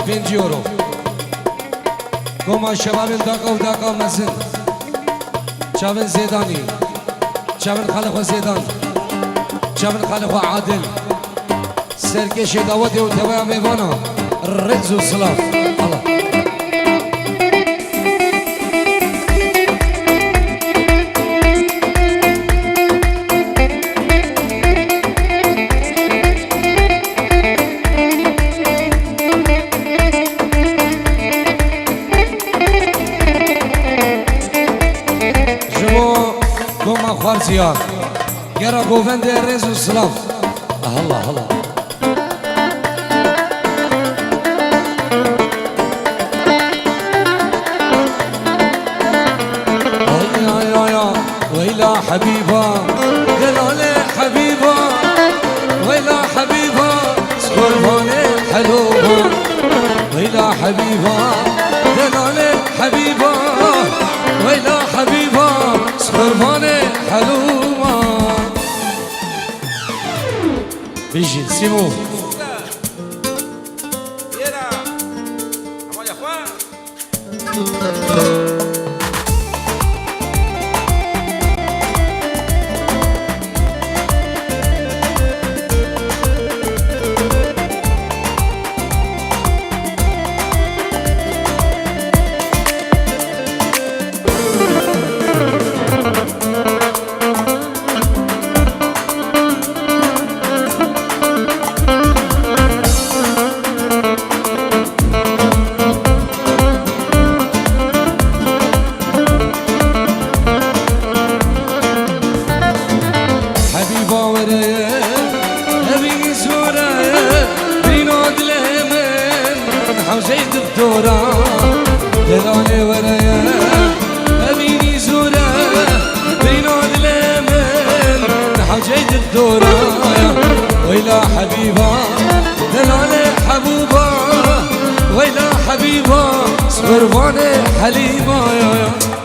5 euro. Goma şevabin daka mezin. Çavin Zedani. Çavin Khalifa Zedan. Çavin Khalifa Adil. Serkeşi davati ve tevaya mevana. Rezu Slav. Allah. Kvarziya, gera govende Rezu Slav. Allah Allah. Ya Veyla Habiba, Delale Habiba, Veyla Habiba, Skorvane Haluba, Veyla Habiba, Delale Habiba, Veyla Habiba, Skorvane Haluba. Biji, Simo. حوزيت الدورة دلالي ورايا أبيني زورة بينود الأمن حوزيت الدورة ويلا حبيبة دلالي حبوبة ويلا حبيبة صغرباني حليمة يا